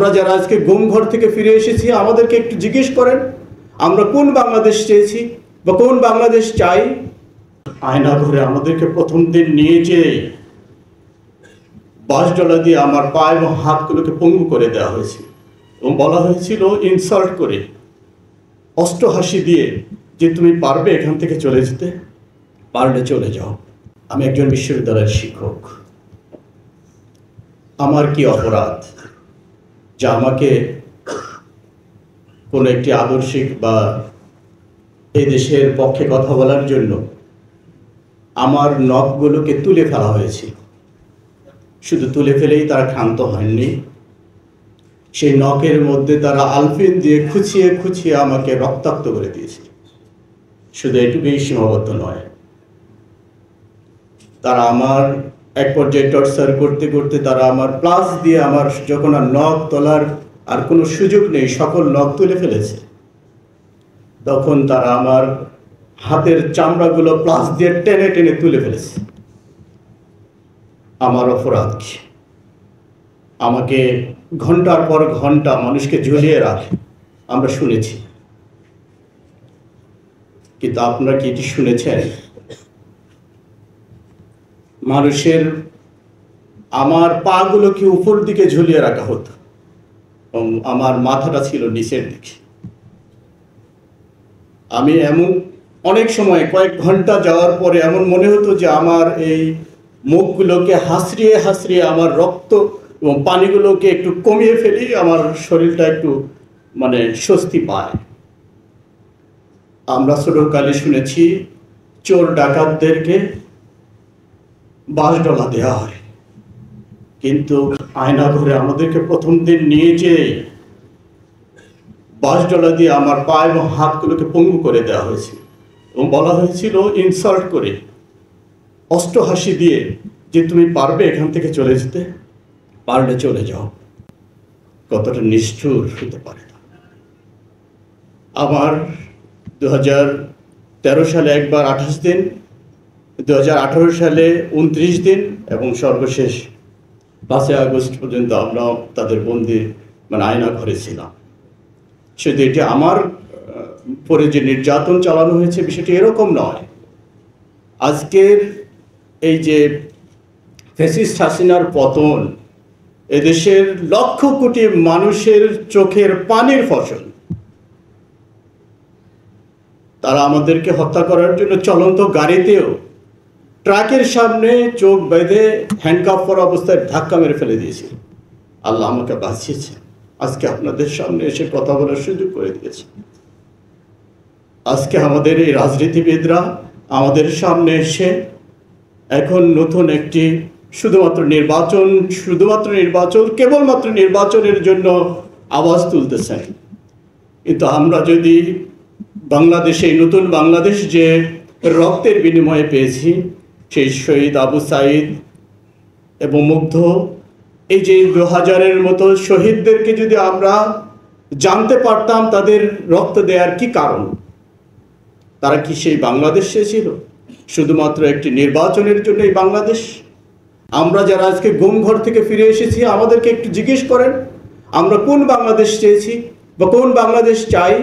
আমরা যারা আজকে গুম ঘর থেকে ফিরে এসেছি আমাদেরকে একটু জিজ্ঞেস করেন আমরা কোন বাংলাদেশ চেয়েছি বা কোন বাংলাদেশ চাই। আয়না ঘরে আমাদেরকে প্রথম দিন নিয়ে যেয়ে বাঁশডলা দিয়ে আমার পা এবং হাতগুলোকে পঙ্গু করে দেওয়া হয়েছিল এবং বলা হয়েছিল ইনসাল্ট করে, অষ্টহাসি দিয়ে যে তুমি পারবে এখান থেকে চলে যেতে, পারলে চলে যাও। আমি একজন বিশ্ববিদ্যালয়ের শিক্ষক, আমার কি অপরাধ যা আমাকে কোনো একটি আদর্শিক বা এই দেশের পক্ষে কথা বলার জন্য আমার নখগুলোকে তুলে ফেলা হয়েছিল। শুধু তুলে ফেলেই তারা ক্ষান্ত হয়নি, সেই নখের মধ্যে তারা আলপিন দিয়ে খুঁচিয়ে খুঁচিয়ে আমাকে রক্তাক্ত করে দিয়েছিল। শুধু এটুকুই সীমাবদ্ধ নয়, তারা আমার এক পর্যায়ে টর্চার করতে করতে তারা আমার প্লাস দিয়ে আমার যখন আর নখ তোলার আর কোনো সুযোগ নেই, সকল নখ তুলে ফেলেছে, তখন তারা আমার হাতের চামড়াগুলো প্লাস দিয়ে টেনে টেনে তুলে ফেলেছে। আমার অপরাধ কি? আমাকে ঘন্টার পর ঘন্টা মানুষকে ঝুলিয়ে রাখে, আমরা শুনেছি, কিন্তু আপনারা কি এটি শুনেছেন? মানুষের আমার পাগুলোকে উপর দিকে ঝুলিয়ে রাখা হতো এবং আমার মাথাটা ছিল নিচের দিকে। আমি এমন অনেক সময় কয়েক ঘন্টা যাওয়ার পরে এমন মনে হতো যে আমার এই মুখগুলোকে হাসড়িয়ে হাসড়িয়ে আমার রক্ত এবং পানিগুলোকে একটু কমিয়ে ফেলি, আমার শরীরটা একটু স্বস্তি পায়। আমরা ছোটকালে শুনেছি চোর ডাকাতদেরকে বাঁশডলা দেওয়া হয়, কিন্তু আয়না ঘরে আমাদেরকে প্রথম দিন নিয়ে যেয়ে বাঁশডলা দিয়ে আমার পা এবং হাতগুলোকে পঙ্গু করে দেওয়া হয়েছিল এবং বলা হয়েছিল ইনসাল্ট করে, অষ্টহাসি দিয়ে যে তুমি পারবে এখান থেকে চলে যেতে, পারলে চলে যাও। কতটা নিষ্ঠুর হতে পারে। আমার 2013 সালে একবার 28 দিন, 2018 সালে 29 দিন এবং সর্বশেষ 5 আগস্ট পর্যন্ত আমরা তাদের বন্দি আয়না ঘরে ছিলাম। শুধু এটি আমার পরে যে নির্যাতন চালানো হয়েছে বিষয়টি এরকম নয়। আজকের এই যে ফ্যাসিস্ট হাসিনার পতন এদেশের লক্ষ কোটি মানুষের চোখের পানির ফসল। তারা আমাদেরকে হত্যা করার জন্য চলন্ত গাড়িতেও ট্রাকের সামনে চোখ বেঁধে হ্যান্ডকাফ করা অবস্থায় ধাক্কা মেরে ফেলে দিয়েছিল। আল্লাহ আমাকে বাঁচিয়েছে, আজকে আপনাদের সামনে এসে কথা বলার সুযোগ করে দিয়েছে। আজকে আমাদের এই রাজনীতিবিদরা আমাদের সামনে এসে এখন নতুন একটি শুধুমাত্র নির্বাচন কেবলমাত্র নির্বাচনের জন্য আওয়াজ তুলতেছেন। কিন্তু আমরা যদি বাংলাদেশে নতুন বাংলাদেশ যে রক্তের বিনিময়ে পেয়েছি, সেই শহীদ আবু সাঈদ এবং মুগ্ধ এই যে 2000-এর মতো শহীদদেরকে যদি আমরা জানতে পারতাম তাদের রক্ত দেওয়ার কি কারণ, তারা কি সেই বাংলাদেশ ছিল শুধুমাত্র একটি নির্বাচনের জন্য এই বাংলাদেশ? আমরা যারা আজকে গুম ঘর থেকে ফিরে এসেছি আমাদেরকে একটু জিজ্ঞেস করেন আমরা কোন বাংলাদেশ চেয়েছি বা কোন বাংলাদেশ চাই।